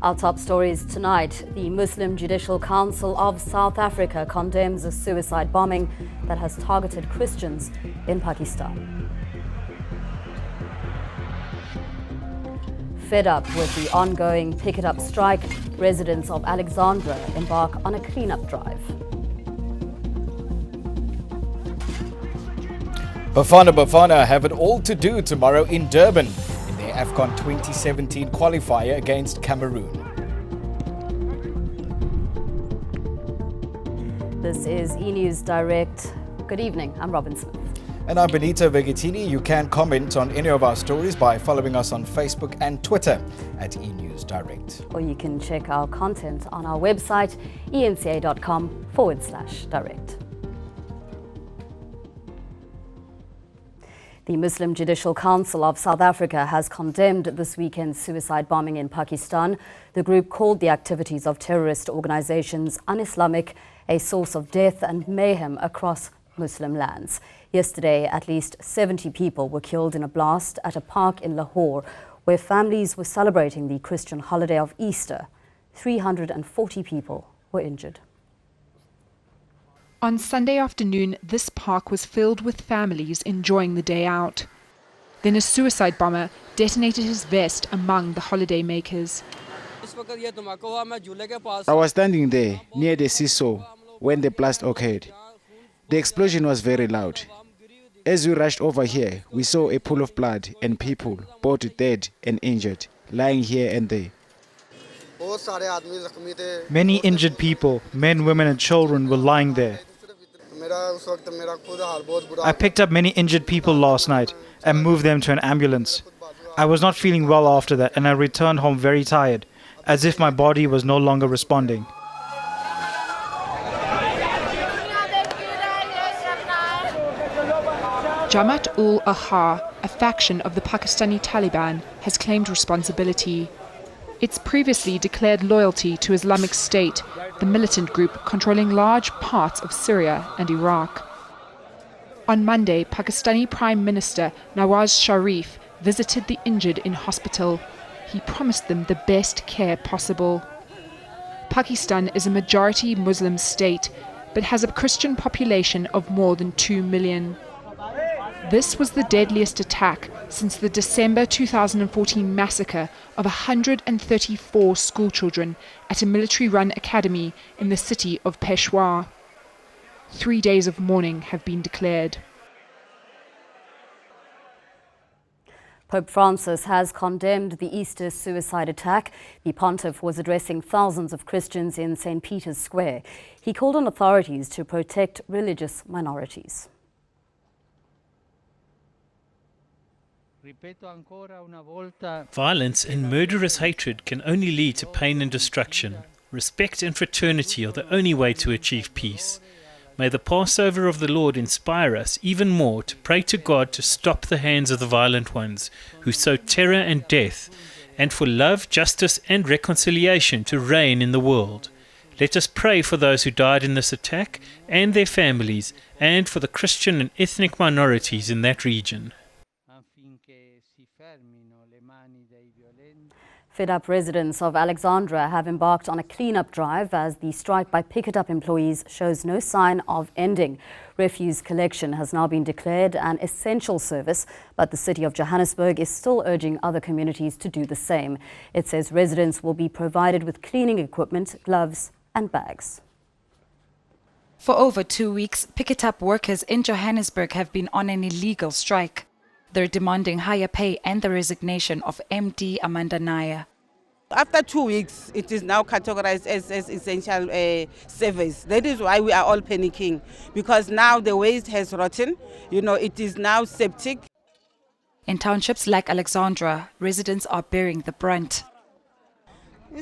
Our top stories tonight. The Muslim Judicial Council of South Africa condemns a suicide bombing that has targeted Christians in Pakistan. Fed up with the ongoing Pikitup strike, residents of Alexandria embark on a cleanup drive. Bafana have it all to do tomorrow in Durban in their AFCON 2017 qualifier against Cameroon. This is eNEWS Direct. Good evening, I'm Robin Smith. And I'm Benito Vegatini. You can comment on any of our stories by following us on Facebook and Twitter at eNEWS Direct. Or you can check our content on our website, enca.com/direct. The Muslim Judicial Council of South Africa has condemned this weekend's suicide bombing in Pakistan. The group called the activities of terrorist organizations un-Islamic, a source of death and mayhem across Muslim lands. Yesterday, at least 70 people were killed in a blast at a park in Lahore, where families were celebrating the Christian holiday of Easter. 340 people were injured. On Sunday afternoon, this park was filled with families enjoying the day out. Then a suicide bomber detonated his vest among the holidaymakers. I was standing there near the seesaw when the blast occurred. The explosion was very loud. As we rushed over here, we saw a pool of blood and people, both dead and injured, lying here and there. Many injured people, men, women and children were lying there. I picked up many injured people last night and moved them to an ambulance. I was not feeling well after that and I returned home very tired, as if my body was no longer responding. Jamaat-ul-Ahrar, a faction of the Pakistani Taliban, has claimed responsibility. It's previously declared loyalty to Islamic State, the militant group controlling large parts of Syria and Iraq. On Monday, Pakistani Prime Minister Nawaz Sharif visited the injured in hospital. He promised them the best care possible. Pakistan is a majority Muslim state, but has a Christian population of more than 2 million. This was the deadliest attack since the December 2014 massacre of 134 schoolchildren at a military-run academy in the city of Peshawar. 3 days of mourning have been declared. Pope Francis has condemned the Easter suicide attack. The pontiff was addressing thousands of Christians in St. Peter's Square. He called on authorities to protect religious minorities. Violence and murderous hatred can only lead to pain and destruction. Respect and fraternity are the only way to achieve peace. May the Passover of the Lord inspire us even more to pray to God to stop the hands of the violent ones who sow terror and death, and for love, justice and reconciliation to reign in the world. Let us pray for those who died in this attack and their families, and for the Christian and ethnic minorities in that region. Fed-up residents of Alexandria have embarked on a clean-up drive as the strike by Pikitup employees shows no sign of ending. Refuse collection has now been declared an essential service, but the city of Johannesburg is still urging other communities to do the same. It says residents will be provided with cleaning equipment, gloves and bags. For over 2 weeks, Pikitup workers in Johannesburg have been on an illegal strike. They're demanding higher pay and the resignation of MD Amanda Nair. After 2 weeks, it is now categorized as essential service. That is why we are all panicking, because now the waste has rotten. It is now septic. In townships like Alexandria, residents are bearing the brunt. The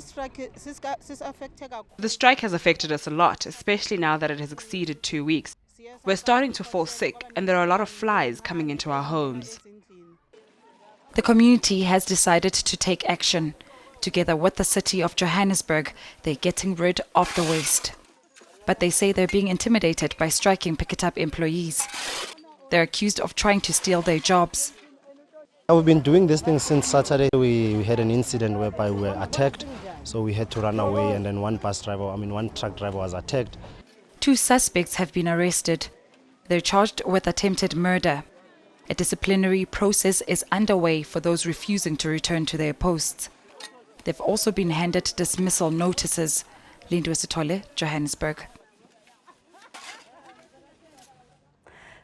strike has affected us a lot, especially now that it has exceeded 2 weeks. We're starting to fall sick and there are a lot of flies coming into our homes. The community has decided to take action. Together with the city of Johannesburg, they're getting rid of the waste. But they say they're being intimidated by striking Pikitup employees. They're accused of trying to steal their jobs. We've been doing this thing since Saturday. We had an incident whereby we were attacked, so we had to run away, and then one truck driver was attacked. 2 suspects have been arrested. They're charged with attempted murder. A disciplinary process is underway for those refusing to return to their posts. They've also been handed dismissal notices. Lindiwe Sithole, Johannesburg.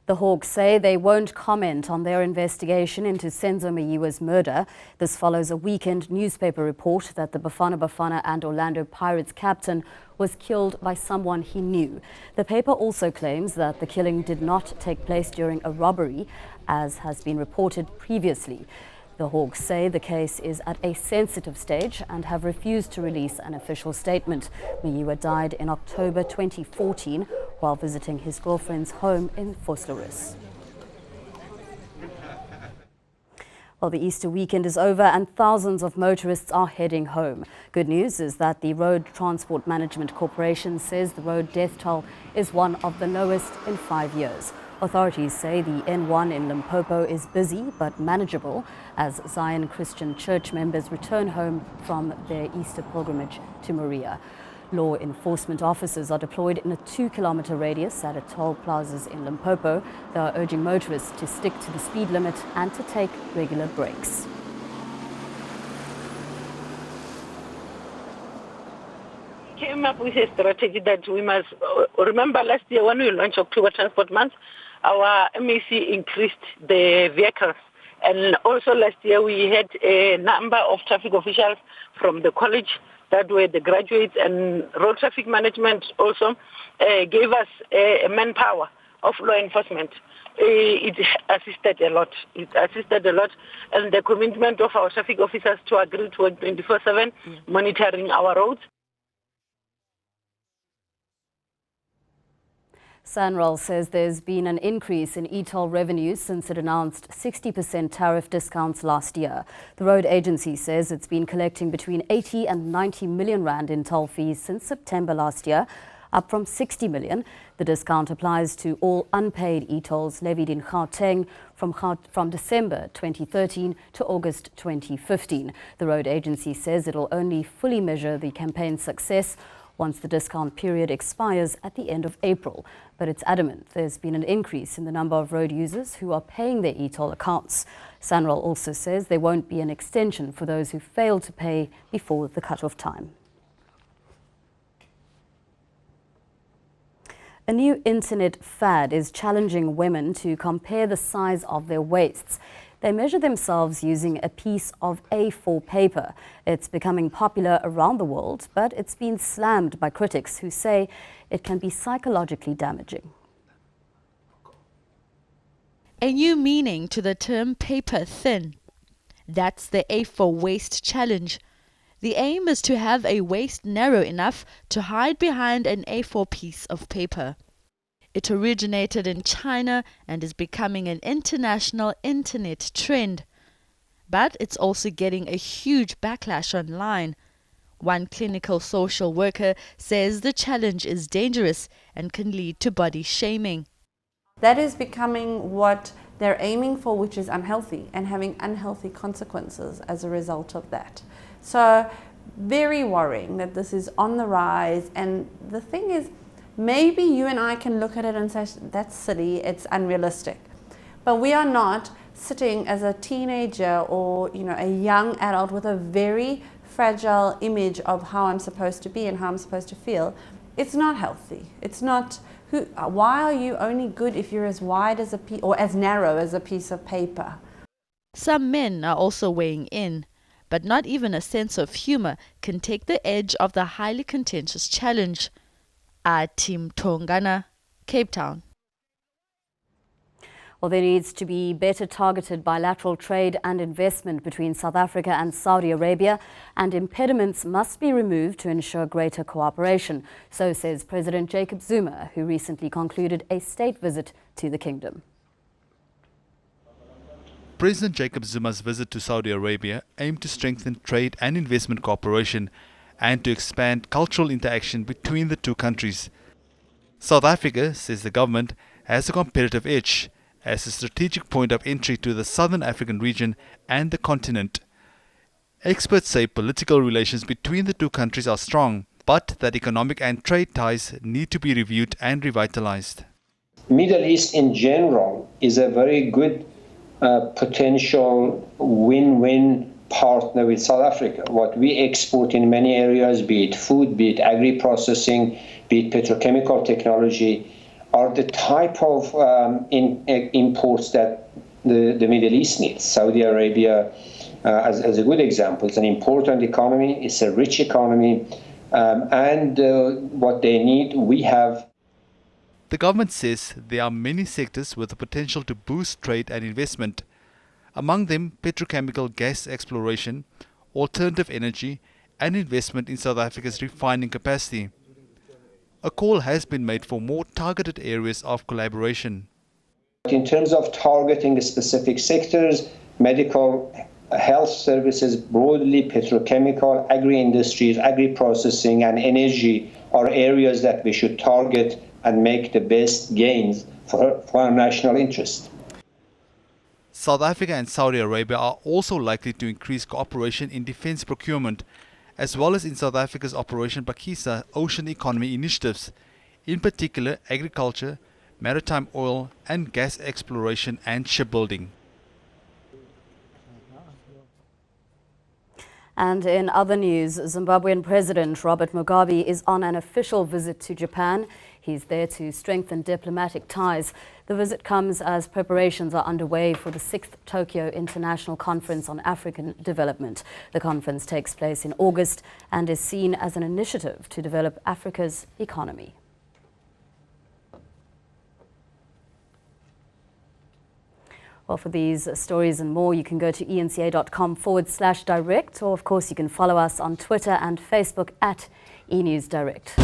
The Hawks say they won't comment on their investigation into Senzo Meyiwa's murder. This follows a weekend newspaper report that the Bafana Bafana and Orlando Pirates captain was killed by someone he knew. The paper also claims that the killing did not take place during a robbery, as has been reported previously. The Hawks say the case is at a sensitive stage and have refused to release an official statement. Meyiwa died in October 2014 while visiting his girlfriend's home in Vosloorus. Well, the Easter weekend is over and thousands of motorists are heading home. Good news is that the Road Transport Management Corporation says the road death toll is one of the lowest in 5 years. Authorities say the N1 in Limpopo is busy but manageable as Zion Christian Church members return home from their Easter pilgrimage to Maria. Law enforcement officers are deployed in a 2-kilometer radius at toll plazas in Limpopo. They are urging motorists to stick to the speed limit and to take regular breaks. Came up with a strategy that we must remember. Last year when we launched October Transport Month, our MEC increased the vehicles, and also last year we had a number of traffic officials from the college that were the graduates, and road traffic management also gave us a manpower of law enforcement. It assisted a lot. And the commitment of our traffic officers to agree to work 24/7, monitoring our roads. SANRAL says there's been an increase in e-toll revenues since it announced 60% tariff discounts last year. The road agency says it's been collecting between 80 and 90 million rand in toll fees since September last year, up from 60 million. The discount applies to all unpaid e-tolls levied in Gauteng from December 2013 to August 2015. The road agency says it'll only fully measure the campaign's success once the discount period expires at the end of April. But it's adamant there's been an increase in the number of road users who are paying their e-toll accounts. SANRAL also says there won't be an extension for those who fail to pay before the cut-off time. A new internet fad is challenging women to compare the size of their waists. They measure themselves using a piece of A4 paper. It's becoming popular around the world, but it's been slammed by critics who say it can be psychologically damaging. A new meaning to the term paper thin. That's the A4 waist challenge. The aim is to have a waist narrow enough to hide behind an A4 piece of paper. It originated in China and is becoming an international internet trend. But it's also getting a huge backlash online. One clinical social worker says the challenge is dangerous and can lead to body shaming. That is becoming what they're aiming for, which is unhealthy, and having unhealthy consequences as a result of that. So very worrying that this is on the rise. And the thing is, maybe you and I can look at it and say, that's silly, it's unrealistic. But we are not sitting as a teenager or a young adult with a very fragile image of how I'm supposed to be and how I'm supposed to feel. It's not healthy. It's not. Why are you only good if you're as wide as or as narrow as a piece of paper? Some men are also weighing in, but not even a sense of humor can take the edge of the highly contentious challenge. Team Tongana, Cape Town. Well, there needs to be better targeted bilateral trade and investment between South Africa and Saudi Arabia, and impediments must be removed to ensure greater cooperation. So says President Jacob Zuma, who recently concluded a state visit to the kingdom. President Jacob Zuma's visit to Saudi Arabia aimed to strengthen trade and investment cooperation and to expand cultural interaction between the two countries. South Africa, says the government, has a competitive edge as a strategic point of entry to the southern African region and the continent. Experts say political relations between the two countries are strong, but that economic and trade ties need to be reviewed and revitalized. Middle East in general is a very good potential win-win partner with South Africa. What we export in many areas, be it food, be it agri-processing, be it petrochemical technology, are the type of imports that the Middle East needs. Saudi Arabia, as a good example, it's an important economy, it's a rich economy, and what they need, we have. The government says there are many sectors with the potential to boost trade and investment. Among them, petrochemical gas exploration, alternative energy, and investment in South Africa's refining capacity. A call has been made for more targeted areas of collaboration. In terms of targeting specific sectors, medical, health services broadly, petrochemical, agri-industries, agri-processing, and energy are areas that we should target and make the best gains for our national interest. South Africa and Saudi Arabia are also likely to increase cooperation in defense procurement, as well as in South Africa's Operation Bakisa ocean economy initiatives, in particular agriculture, maritime oil and gas exploration and shipbuilding. And in other news, Zimbabwean President Robert Mugabe is on an official visit to Japan. He's there to strengthen diplomatic ties. The visit comes as preparations are underway for the 6th Tokyo International Conference on African Development. The conference takes place in August and is seen as an initiative to develop Africa's economy. Well, for these stories and more, you can go to enca.com/direct, or of course you can follow us on Twitter and Facebook at eNEWS Direct.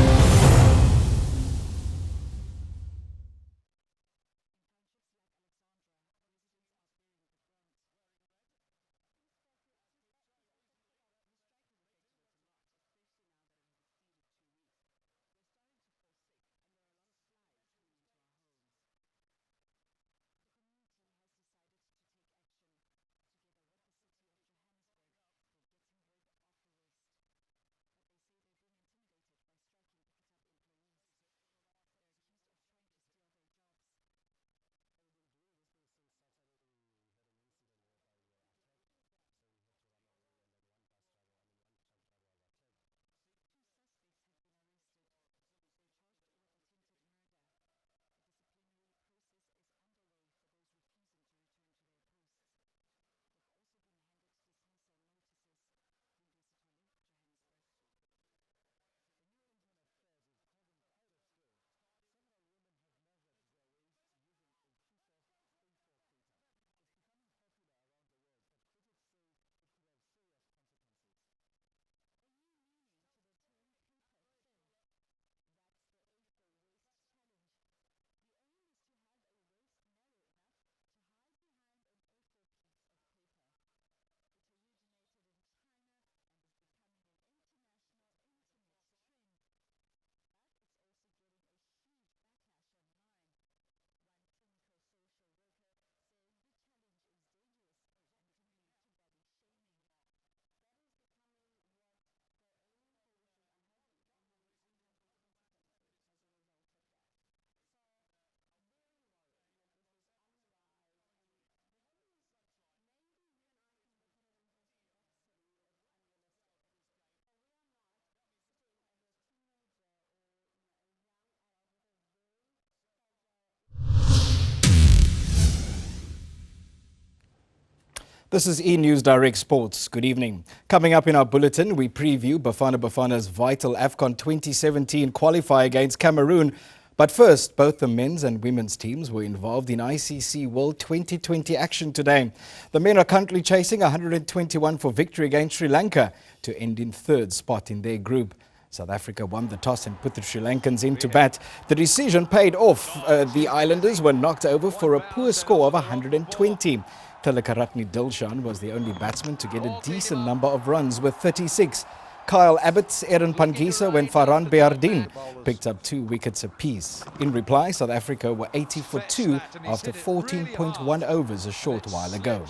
This is eNEWS Direct Sports. Good evening. Coming up in our bulletin, we preview Bafana Bafana's vital AFCON 2017 qualifier against Cameroon. But first, both the men's and women's teams were involved in ICC World 2020 action today. The men are currently chasing 121 for victory against Sri Lanka to end in third spot in their group. South Africa won the toss and put the Sri Lankans into bat. The decision paid off. The Islanders were knocked over for a poor score of 120. Tilakaratne Dilshan was the only batsman to get a decent number of runs with 36. Kyle Abbott, Aaron Pangisa and Farhan Behardien picked up 2 wickets apiece. In reply, South Africa were 80 for 2 after 14.1 overs a short while ago.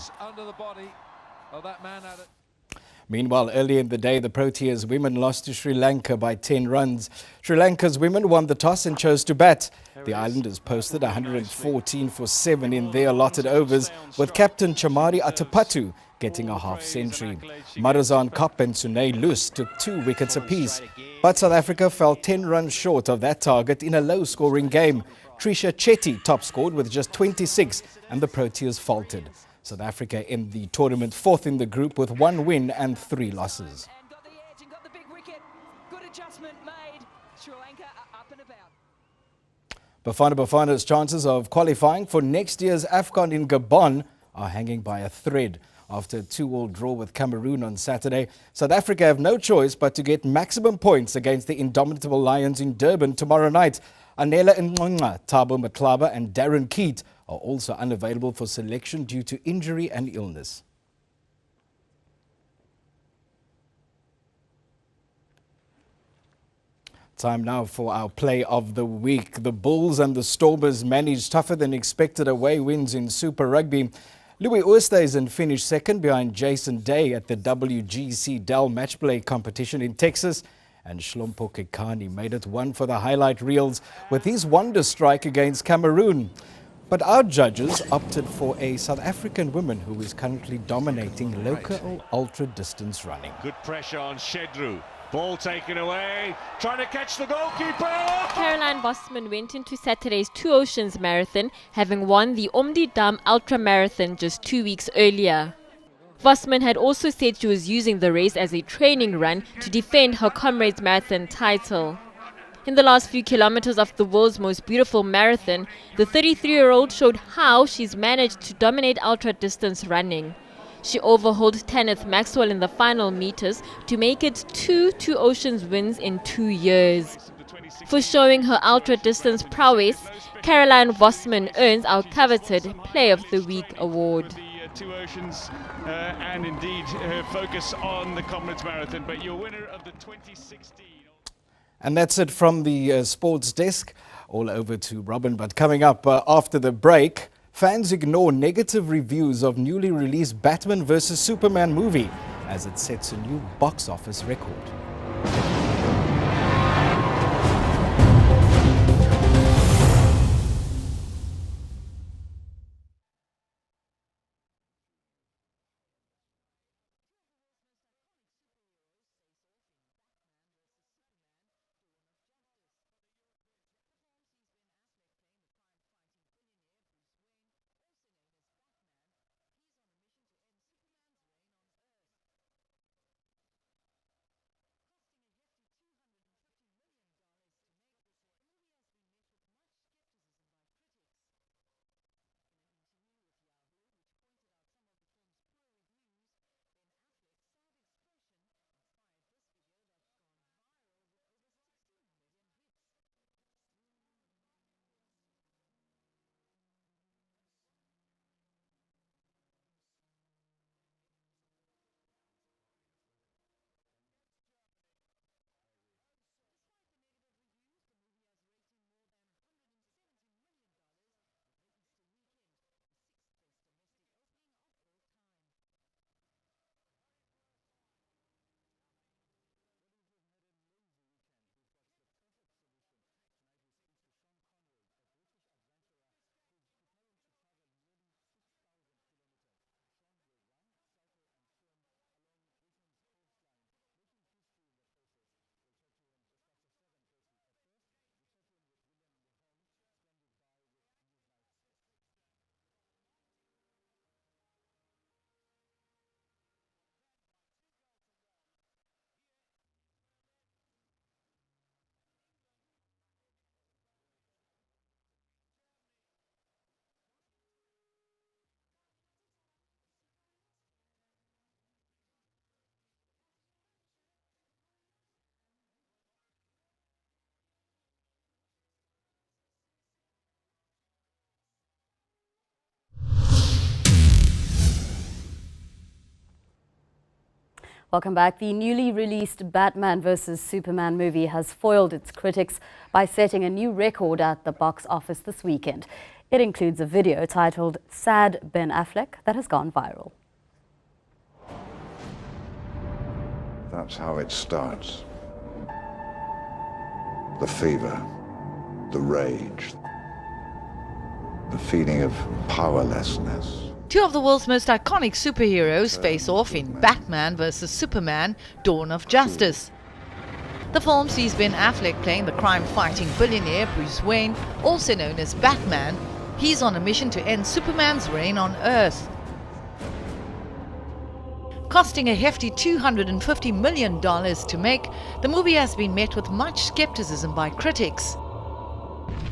Meanwhile, earlier in the day, the Proteas women lost to Sri Lanka by 10 runs. Sri Lanka's women won the toss and chose to bat. The Islanders posted 114 for 7 in their allotted overs, with captain Chamari Atapatu getting a half-century. Marazan Kop and Sunay Lus took 2 wickets apiece. But South Africa fell 10 runs short of that target in a low-scoring game. Trisha Chetty top-scored with just 26, and the Proteas faltered. South Africa in the tournament 4th in the group with 1 win and 3 losses. Bafana's chances of qualifying for next year's AFCON in Gabon are hanging by a thread. After a 2-2 draw with Cameroon on Saturday, South Africa have no choice but to get maximum points against the indomitable Lions in Durban tomorrow night. Anela Nqonqa, Thabo Matlaba and Darren Keat are also unavailable for selection due to injury and illness. Time now for our play of the week. The Bulls and the Stormers managed tougher than expected away wins in Super Rugby. Louis Oosthuizen finished second behind Jason Day at the WGC Dell Matchplay competition in Texas. And Shlompo Kekani made it 1 for the highlight reels with his wonder strike against Cameroon. But our judges opted for a South African woman who is currently dominating local ultra-distance running. Good pressure on Shedru. Ball taken away, trying to catch the goalkeeper. Caroline Vosman went into Saturday's Two Oceans Marathon, having won the Omdi Dam Ultra Marathon just 2 weeks earlier. Vosman had also said she was using the race as a training run to defend her Comrades Marathon title. In the last few kilometers of the world's most beautiful marathon, the 33-year-old showed how she's managed to dominate ultra-distance running. She overhauled Tanith Maxwell in the final meters to make it 2 Two Oceans wins in 2 years. For showing her ultra-distance prowess, Caroline Vosman earns our coveted Play of the Week award. Two Oceans and indeed focus on the Comrades Marathon, but your winner of the 2016... And that's it from the sports desk. All over to Robin. But coming up after the break, fans ignore negative reviews of newly released Batman vs Superman movie as it sets a new box office record. Welcome back. The newly released Batman vs. Superman movie has foiled its critics by setting a new record at the box office this weekend. It includes a video titled Sad Ben Affleck that has gone viral. That's how it starts. The fever, the rage, the feeling of powerlessness. Two of the world's most iconic superheroes face off in Batman vs. Superman, Dawn of Justice. The film sees Ben Affleck playing the crime-fighting billionaire Bruce Wayne, also known as Batman. He's on a mission to end Superman's reign on Earth. Costing a hefty $250 million to make, the movie has been met with much skepticism by critics.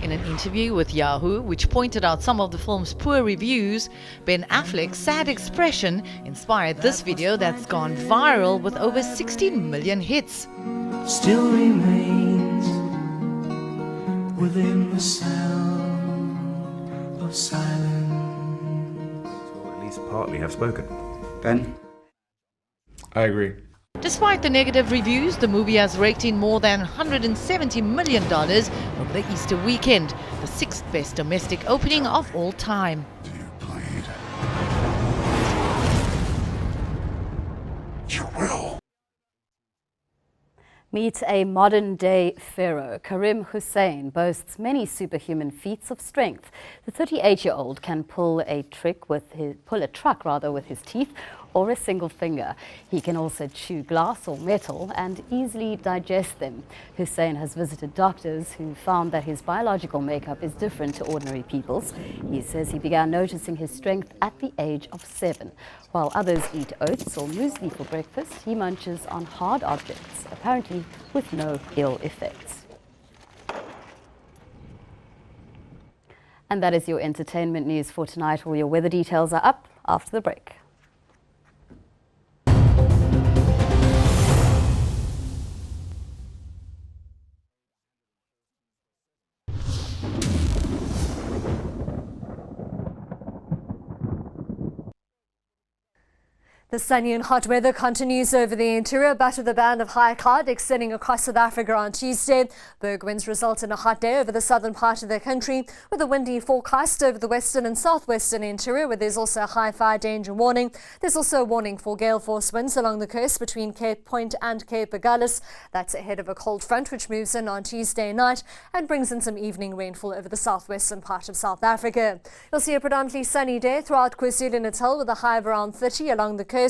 In an interview with Yahoo, which pointed out some of the film's poor reviews, Ben Affleck's sad expression inspired this video that's gone viral with over 16 million hits. Still remains within the sound of silence. Or at least partly have spoken. Ben? I agree. Despite the negative reviews, the movie has raked in more than $170 million over the Easter weekend, the sixth best domestic opening of all time. You will. Meet a modern-day pharaoh. Karim Hussein boasts many superhuman feats of strength. The 38-year-old can pull a truck with his teeth or a single finger. He can also chew glass or metal and easily digest them. Hussein has visited doctors who found that his biological makeup is different to ordinary people's. He says he began noticing his strength at the age of 7. While others eat oats or muesli for breakfast, he munches on hard objects, apparently with no ill effects. And that is your entertainment news for tonight. All your weather details are up after the break. The sunny and hot weather continues over the interior, but with a band of high cloud extending across South Africa on Tuesday. Berg winds result in a hot day over the southern part of the country, with a windy forecast over the western and southwestern interior, where there's also a high fire danger warning. There's also a warning for gale force winds along the coast between Cape Point and Cape Agulhas. That's ahead of a cold front which moves in on Tuesday night and brings in some evening rainfall over the southwestern part of South Africa. You'll see a predominantly sunny day throughout KwaZulu-Natal with a high of around 30 along the coast.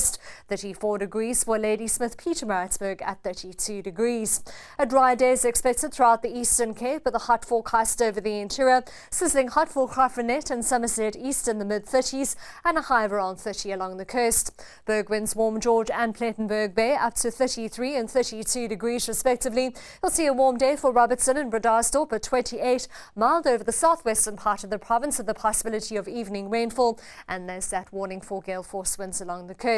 34 degrees for Ladysmith, Pietermaritzburg at 32 degrees. A dry day is expected throughout the Eastern Cape with a hot forecast over the interior, sizzling hot for Graaff-Reinet and Somerset East in the mid-30s and a high of around 30 along the coast. Berg winds warm George and Plettenberg Bay up to 33 and 32 degrees respectively. You'll see a warm day for Robertson and Bredasdorp at 28, mild over the southwestern part of the province with the possibility of evening rainfall, and there's that warning for gale force winds along the coast.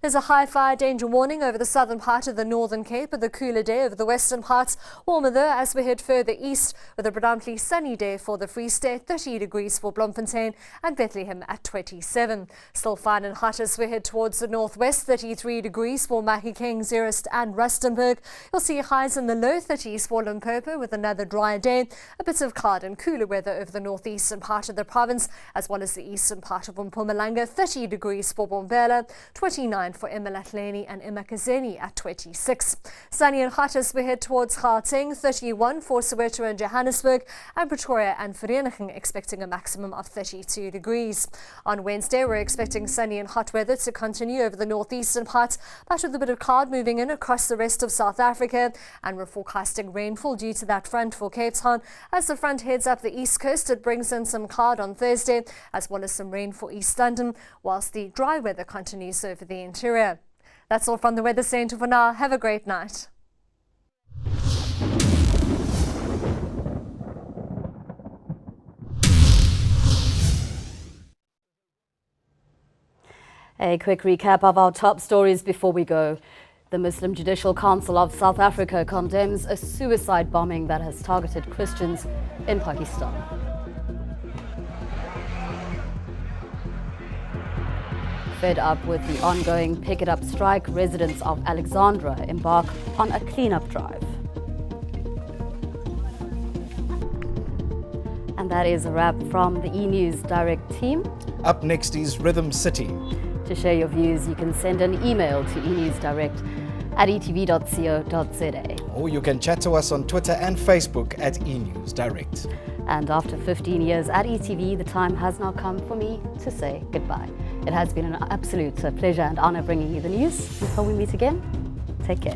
There's a high fire danger warning over the southern part of the Northern Cape with a cooler day over the western parts. Warmer though as we head further east with a predominantly sunny day for the Free State, 30 degrees for Bloemfontein and Bethlehem at 27. Still fine and hot as we head towards the northwest, 33 degrees for Mahikeng, Zeerust and Rustenburg. You'll see highs in the low 30s for Limpopo with another dry day. A bit of cloud and cooler weather over the northeastern part of the province as well as the eastern part of Mpumalanga, 30 degrees for Bombela, 29 for eMalahleni and eMakazeni at 26. Sunny and hot as we head towards Gauteng, 31 for Soweto and Johannesburg, and Pretoria and Vereeniging expecting a maximum of 32 degrees. On Wednesday, we're expecting sunny and hot weather to continue over the northeastern parts, but with a bit of cloud moving in across the rest of South Africa, and we're forecasting rainfall due to that front for Cape Town. As the front heads up the east coast, it brings in some cloud on Thursday, as well as some rain for East London, whilst the dry weather continues over the interior. That's all from the Weather Centre for now. Have a great night. A quick recap of our top stories before we go. The Muslim Judicial Council of South Africa condemns a suicide bombing that has targeted Christians in Pakistan. fed up with the ongoing Pikitup strike, residents of Alexandria embark on a cleanup drive. And that is a wrap from the eNEWS Direct team. Up next is Rhythm City. To share your views, you can send an email to enewsdirect@etv.co.za. Or you can chat to us on Twitter and Facebook at eNEWS Direct. And after 15 years at ETV, the time has now come for me to say goodbye. It has been an absolute pleasure and honor bringing you the news. Until we meet again, take care.